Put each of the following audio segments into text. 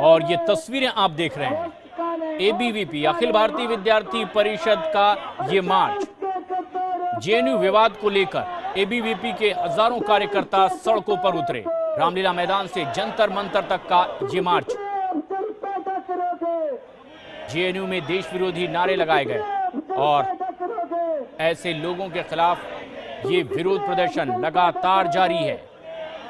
और ये तस्वीरें आप देख रहे हैं एबीवीपी अखिल भारतीय विद्यार्थी परिषद का ये मार्च। जेएनयू विवाद को लेकर एबीवीपी के हजारों कार्यकर्ता सड़कों पर उतरे। रामलीला मैदान से जंतर मंतर तक का ये मार्च। जेएनयू में देश विरोधी नारे लगाए गए और ऐसे लोगों के खिलाफ ये विरोध प्रदर्शन लगातार जारी है।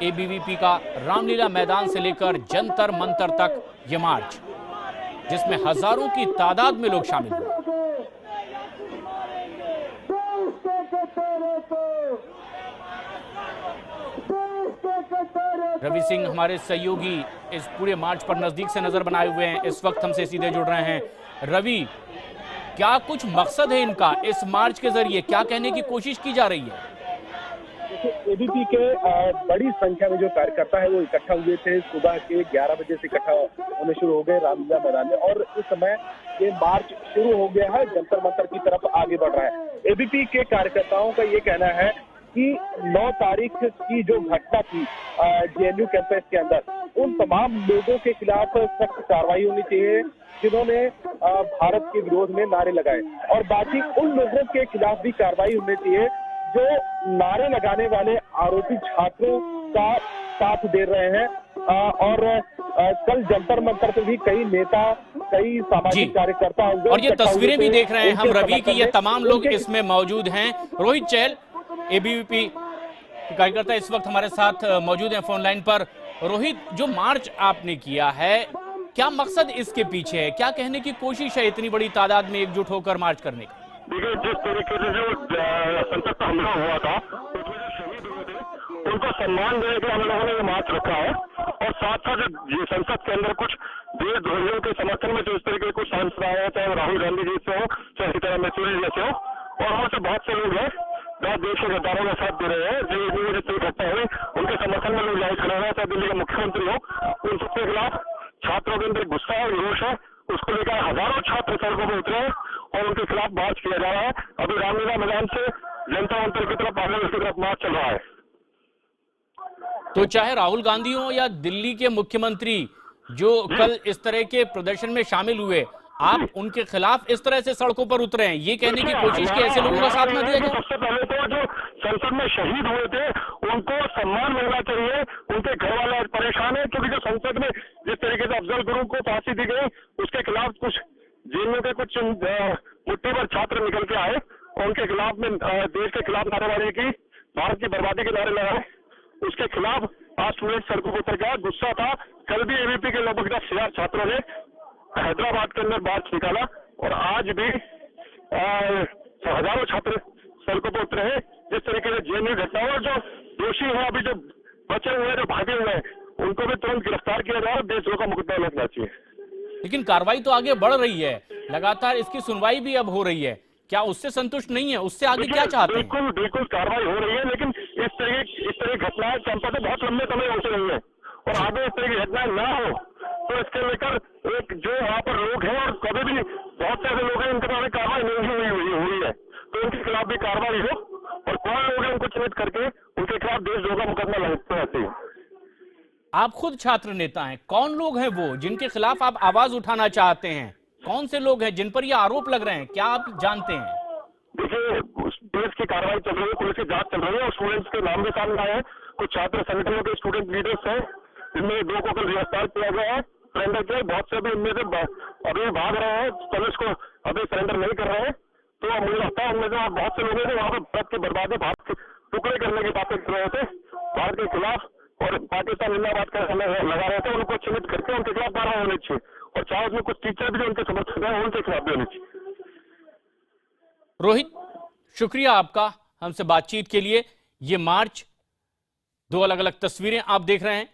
एबीवीपी का रामलीला मैदान से लेकर जंतर मंतर तक ये मार्च, जिसमें हजारों की तादाद में लोग शामिल हुए। रवि सिंह हमारे सहयोगी इस पूरे मार्च पर नजदीक से नजर बनाए हुए हैं, इस वक्त हमसे सीधे जुड़ रहे हैं। रवि, क्या कुछ मकसद है इनका इस मार्च के जरिए, क्या कहने की कोशिश की जा रही है? एबीपी के बड़ी संख्या में जो कार्यकर्ता है वो इकट्ठा हुए थे। सुबह के 11 बजे से इकट्ठा होने शुरू हो गए रामलीला मैदान में और इस समय ये मार्च शुरू हो गया है, जंतर मंतर की तरफ आगे बढ़ रहा है। एबीपी के कार्यकर्ताओं का ये कहना है कि 9 तारीख की जो घटना थी जेएनयू कैंपस के अंदर, उन तमाम लोगों के खिलाफ सख्त कार्रवाई होनी चाहिए जिन्होंने भारत के विरोध में नारे लगाए, और बाकी उन लोगों के खिलाफ भी कार्रवाई होनी चाहिए जो नारे लगाने वाले आरोपी छात्रों का साथ दे रहे हैं। और कल जंतर मंतर पे भी कई नेता, कई सामाजिक कार्यकर्ता हुए और ये तस्वीरें भी देख रहे हैं हम रवि की, ये तमाम लोग इसमें मौजूद हैं। रोहित चहल एबीवीपी कार्यकर्ता इस वक्त हमारे साथ मौजूद हैं फोन लाइन पर। रोहित, जो मार्च आपने किया है, क्या मकसद इसके पीछे है, क्या कहने की कोशिश है इतनी बड़ी तादाद में एकजुट होकर मार्च करने का? देखिए, जिस तरीके से जो संसद पर हमला हुआ था उसमें जो शहीद हुए थे उनको सम्मान देने के लिए हम लोगों ने ये मार्च रखा है। और साथ साथ ये संसद के अंदर कुछ देशद्रोहियों के समर्थन में जो इस तरीके के कुछ सांसद आए हैं, चाहे राहुल गांधी जी से हो, चाहे सीताराम येचुरी जैसे हो, और वहाँ से बहुत से लोग हैं जो देश के गद्दारों का साथ दे रहे हैं। जो जितनी घटना हुई उनके समर्थन में लोग जाहिर खड़े हुए हैं, चाहे दिल्ली के मुख्यमंत्री हो, उन सबके खिलाफ छात्रों के अंदर गुस्सा और रोष है। उसको लेकर हजारों छात्र सड़कों पर उतरे हैं और उनके खिलाफ मार्च किया जा रहा है। अभी रामलीला मैदान से जनता मंतर की तरफ आगे उसकी तरफ मार्च चल रहा है। तो चाहे राहुल गांधी हो या दिल्ली के मुख्यमंत्री जो कल इस तरह के प्रदर्शन में शामिल हुए, आप उनके खिलाफ इस तरह से सड़कों पर उतरे हैं, ये कहने की कोशिश की ऐसे लोगों का साथ न दिया जाए? सबसे पहले तो जो संसद में शहीद हुए थे उनको सम्मान मिलना चाहिए। उनके घर वाले आज परेशान है क्योंकि जो संसद में जिस तरीके से अफजल गुरु को फांसी दी गई, उसके खिलाफ कुछ जेएनयू के कुछ मुट्ठी भर छात्र निकल के आए और उनके खिलाफ में देश के खिलाफ नारेबाजी की, भारत की बर्बादी के नारे लगाए। उसके खिलाफ आज स्टूडेंट सड़कों पर उतर गया, गुस्सा था। कल भी एबीपी के लगभग 10,000 छात्रों ने हैदराबाद के अंदर मार्च निकाला और आज भी हजारों छात्र सड़कों पर उतरे हैं। जिस तरीके से जेएनयू घटना हुआ, जो दोषी हैं, अभी जो बचे हुए हैं, जो भागे हुए हैं, उनको भी तुरंत गिरफ्तार किया जाए और देशद्रोह का मुकदमा लगना चाहिए। लेकिन कार्रवाई तो आगे बढ़ रही है, लगातार इसकी सुनवाई भी अब हो रही है, क्या उससे संतुष्ट नहीं है? उससे आगे क्या चाहते हैं? बिल्कुल बिल्कुल कार्रवाई हो रही है, लेकिन इस तरह की घटनाएं कैंपस से बहुत लंबे समय होते रही है और आगे इस तरह की घटनाएं ना हो तो इसके लेकर एक जो यहाँ पर लोग हैं, और कभी भी बहुत से ऐसे लोग हैं इनके द्वारा कार्रवाई नहीं हुई है, तो उनके खिलाफ भी कार्रवाई हो और कौन लोग हैं उनको चिन्हित करके उनके खिलाफ देशद्रोह का मुकदमा लगना चाहिए। आप खुद छात्र नेता हैं, कौन लोग हैं वो जिनके खिलाफ आप आवाज उठाना चाहते हैं? कौन से लोग हैं जिन पर ये आरोप लग रहे हैं, क्या आप जानते हैं? देखिए, पुलिस की कार्रवाई चल रही है, पुलिस की जांच चल रही है और स्टूडेंट्स के नाम भी सामने आए हैं। कुछ छात्र संगठनों के स्टूडेंट लीडर्स हैं, जिनमें 2 को कल गिरफ्तार किया गया है, सरेंडर किया। बहुत से अभी इनमें से अभी भाग रहे हैं, पुलिस को अभी सरेंडर नहीं कर रहे हैं। तो मुझे लगता है उनमें से बहुत से लोगों ने वहाँ पर भारत की बर्बादी, भारत के टुकड़े करने की बातें कर रहे थे, भारत के खिलाफ और पाकिस्तान जिंदाबाद का लगा रहे थे। उनको चिन्हित करके उनके खिलाफ कार्रवाई होनी चाहिए और चाहे उसमें कुछ टीचर भी जो उनके समर्थक हैं उनके खिलाफ भी होनी चाहिए। रोहित, शुक्रिया आपका हमसे बातचीत के लिए। ये मार्च, 2 अलग अलग तस्वीरें आप देख रहे हैं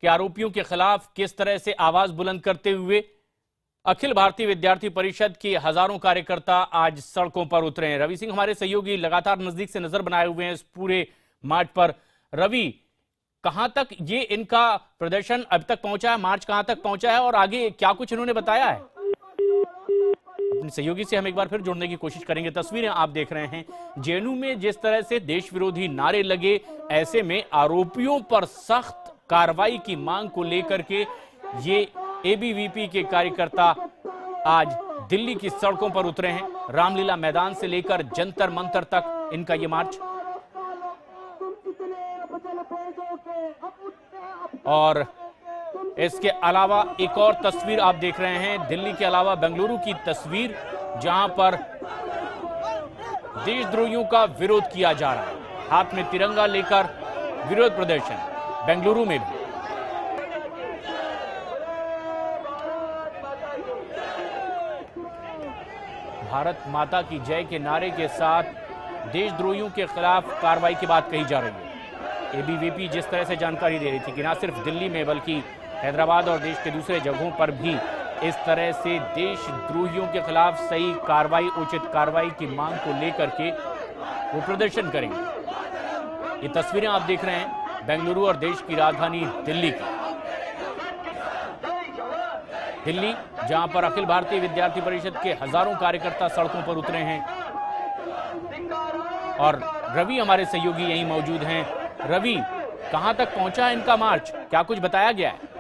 कि आरोपियों के खिलाफ किस तरह से आवाज बुलंद करते हुए अखिल भारतीय विद्यार्थी परिषद के हजारों कार्यकर्ता आज सड़कों पर उतरे हैं। रवि सिंह हमारे सहयोगी लगातार नजदीक से नजर बनाए हुए हैं इस पूरे मार्च पर। रवि, कहां तक ये इनका प्रदर्शन अब तक पहुंचा है, मार्च कहां तक पहुंचा है और आगे क्या कुछ इन्होंने बताया है? अपने सहयोगी से हम एक बार फिर जुड़ने की कोशिश करेंगे। तस्वीरें आप देख रहे हैं जेएनयू में जिस तरह से देश विरोधी नारे लगे, ऐसे में आरोपियों पर सख्त कार्रवाई की मांग को लेकर के ये एबीवीपी के कार्यकर्ता आज दिल्ली की सड़कों पर उतरे हैं। रामलीला मैदान से लेकर जंतर मंतर तक इनका ये मार्च। और इसके अलावा एक और तस्वीर आप देख रहे हैं, दिल्ली के अलावा बेंगलुरु की तस्वीर, जहां पर देशद्रोहियों का विरोध किया जा रहा है। हाथ में तिरंगा लेकर विरोध प्रदर्शन बेंगलुरु में भी। भारत माता की जय के नारे के साथ देशद्रोहियों के खिलाफ कार्रवाई की बात कही जा रही है। एबीवीपी जिस तरह से जानकारी दे रही थी कि न सिर्फ दिल्ली में बल्कि हैदराबाद और देश के दूसरे जगहों पर भी इस तरह से देशद्रोहियों के खिलाफ सही कार्रवाई, उचित कार्रवाई की मांग को लेकर के वो प्रदर्शन करेंगे। ये तस्वीरें आप देख रहे हैं बेंगलुरु और देश की राजधानी दिल्ली की। दिल्ली जहां पर अखिल भारतीय विद्यार्थी परिषद के हजारों कार्यकर्ता सड़कों पर उतरे हैं और रवि हमारे सहयोगी यहीं मौजूद हैं। रवि, कहां तक पहुंचा है इनका मार्च, क्या कुछ बताया गया है?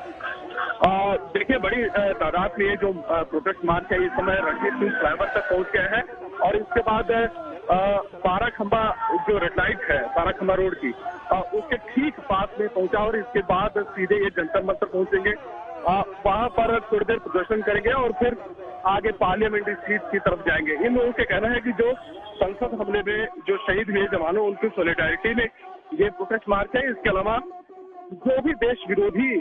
देखिए, बड़ी तादाद में जो प्रोटेस्ट मार्च है इस समय रणजीत सिंह फ्लाईओवर तक पहुंच गया है और इसके बाद बाराखंबा जो रेड लाइट है बाराखंबा रोड की, उसके ठीक पास में पहुंचा और इसके बाद सीधे ये जंतर मंतर पहुंचेंगे। वहां पर थोड़ी देर प्रदर्शन करेंगे और फिर आगे पार्लियामेंट्री सीट की तरफ जाएंगे। इन लोगों का कहना है कि जो संसद हमले में जो शहीद हुए जवानों, उनकी सॉलिडारिटी में ये प्रोटेस्ट मार्च है। इसके अलावा जो भी देश विरोधी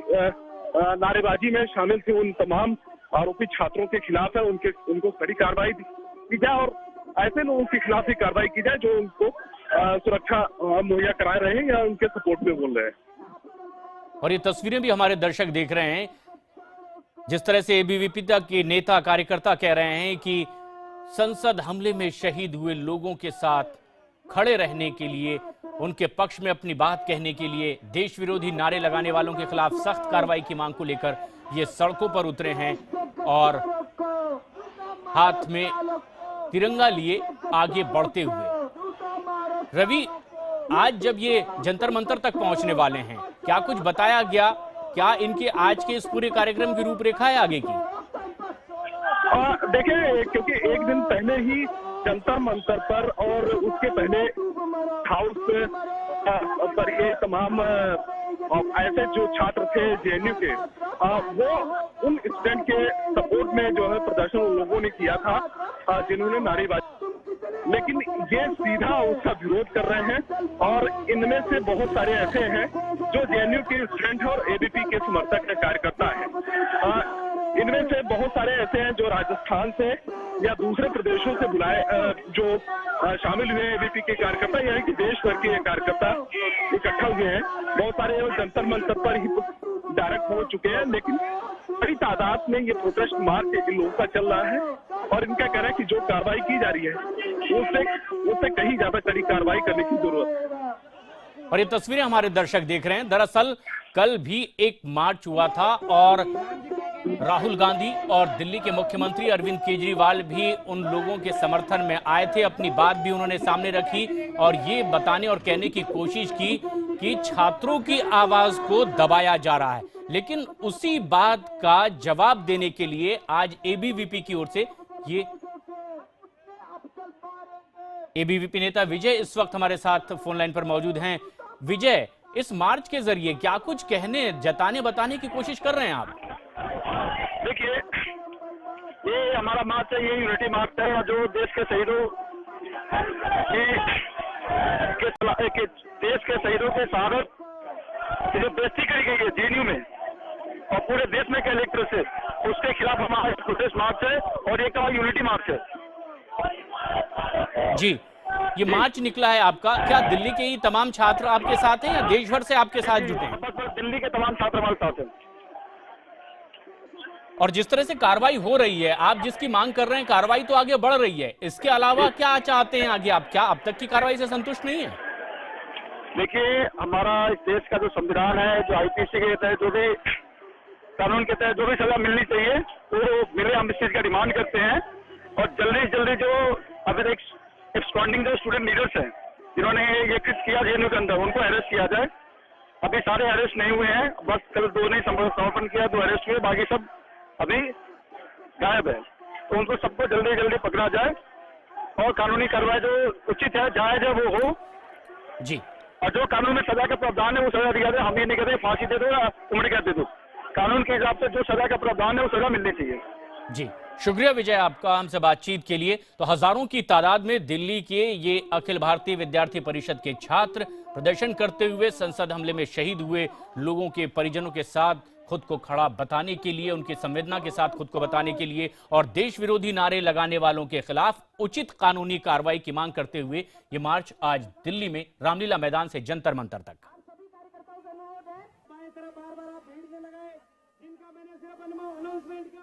नारेबाजी में शामिल थे उन तमाम आरोपी छात्रों के खिलाफ है, उनको कड़ी कार्रवाई की जाए और ऐसे लोगों के खिलाफ ही कार्रवाई की जाए जो उनको सुरक्षा मुहैया करा रहे हैं या उनके सपोर्ट में बोल रहे हैं। और ये तस्वीरें भी हमारे दर्शक देख रहे हैं, जिस तरह से एबीवीपी के नेता कार्यकर्ता कह रहे हैं कि संसद हमले में शहीद हुए लोगों के साथ खड़े रहने के लिए, उनके पक्ष में अपनी बात कहने के लिए, देश विरोधी नारे लगाने वालों के खिलाफ सख्त कार्रवाई की मांग को लेकर ये सड़कों पर उतरे हैं और हाथ में तिरंगा लिए आगे बढ़ते हुए। रवि, आज जब ये जंतर मंतर तक पहुंचने वाले हैं, क्या कुछ बताया गया? क्या इनके आज के इस पूरे कार्यक्रम की रूपरेखा है आगे की? देखिए, क्योंकि एक दिन पहले ही जंतर मंतर पर और उसके पहले हाउस पर ये तमाम ऐसे जो छात्र थे जेएनयू के, वो उन स्टूडेंट के सपोर्ट में जो है प्रदर्शन उन लोगों ने किया था जिन्होंने नारेबाजी, लेकिन ये सीधा उसका विरोध कर रहे हैं और इनमें से बहुत सारे ऐसे हैं जो जेएनयू के स्टूडेंट और एबीपी के समर्थक है, कार्यकर्ता है। इनमें से बहुत सारे ऐसे हैं जो राजस्थान से या दूसरे प्रदेशों से बुलाए जो शामिल हुए एबीपी के कार्यकर्ता, यानी कि देश भर के कार्यकर्ता इकट्ठा हुए हैं। बहुत सारे जंतर मंतर पर ही डायरेक्ट पहुंच चुके हैं, लेकिन बड़ी तादाद में ये प्रोटेस्ट मार्च इन लोगों का चल रहा है और इनका कहना है कि जो कार्रवाई की जा रही है उससे कहीं ज्यादा कड़ी कार्रवाई करने की जरूरत है। और ये तस्वीरें हमारे दर्शक देख रहे हैं। दरअसल कल भी एक मार्च हुआ था और राहुल गांधी और दिल्ली के मुख्यमंत्री अरविंद केजरीवाल भी उन लोगों के समर्थन में आए थे। अपनी बात भी उन्होंने सामने रखी और ये बताने और कहने की कोशिश की कि छात्रों की आवाज को दबाया जा रहा है। लेकिन उसी बात का जवाब देने के लिए आज एबीवीपी की ओर से ये एबीवीपी नेता विजय इस वक्त हमारे साथ फोन लाइन पर मौजूद हैं। विजय, इस मार्च के जरिए क्या कुछ कहने, जताने, बताने की कोशिश कर रहे हैं आप? देखिए, ये हमारा मार्च है, ये यूनिटी मार्च है जो देश के शहीदों के देश के शहीदों के शहादत जो बेइज्जती करी गई है जेएनयू में और पूरे देश में कलेक्टर से, उसके खिलाफ हमारा प्रोटेस्ट मार्च है और एक यूनिटी मार्च है। जी, ये मार्च निकला है आपका, क्या दिल्ली के ही तमाम छात्र आपके साथ हैं या देश भर से आपके साथ जुटे हैं? दिल्ली के तमाम छात्र हमारे साथ हैं। और जिस तरह से कार्रवाई हो रही है, आप जिसकी मांग कर रहे हैं, कार्रवाई तो आगे बढ़ रही है, इसके अलावा क्या चाहते हैं आगे आप? क्या अब तक की कार्रवाई से संतुष्ट नहीं है? देखिए, हमारा इस देश का जो संविधान है, जो आईपीसी के तहत जो भी कानून के तहत जो भी सजा मिलनी चाहिए वो मिले, हम इस चीज का डिमांड करते हैं। और जल्दी से जल्दी जो अगर एक्सपॉन्डिंग जो स्टूडेंट लीडर्स हैं जिन्होंने ये कृत्य किया जेएनयू के अंदर, उनको अरेस्ट किया जाए। अभी सारे अरेस्ट नहीं हुए हैं, बस कल 2 ने समर्पण किया, 2 अरेस्ट हुए, बाकी सब अभी गायब है। तो उनको सबको जल्दी जल्दी पकड़ा जाए और कानूनी कार्रवाई जो उचित है, जायज है, वो हो। जी, और जो कानून में सजा का प्रावधान है वो सजा दिया जाए। हम ये नहीं कहते फांसी दे दो या उम्र कैद दे दो, कानून के हिसाब से जो सजा का प्रावधान है वो सजा मिलनी चाहिए। जी, शुक्रिया विजय आपका हमसे बातचीत के लिए। तो हजारों की तादाद में दिल्ली के ये अखिल भारतीय विद्यार्थी परिषद के छात्र प्रदर्शन करते हुए संसद हमले में शहीद हुए लोगों के परिजनों के साथ खुद को खड़ा बताने के लिए, उनकी संवेदना के साथ खुद को बताने के लिए और देश विरोधी नारे लगाने वालों के खिलाफ उचित कानूनी कार्रवाई की मांग करते हुए ये मार्च आज दिल्ली में रामलीला मैदान से जंतर मंतर तक। बार बार आप भीड़ में लगाए, जिनका मैंने सिर्फ अनाउंसमेंट किया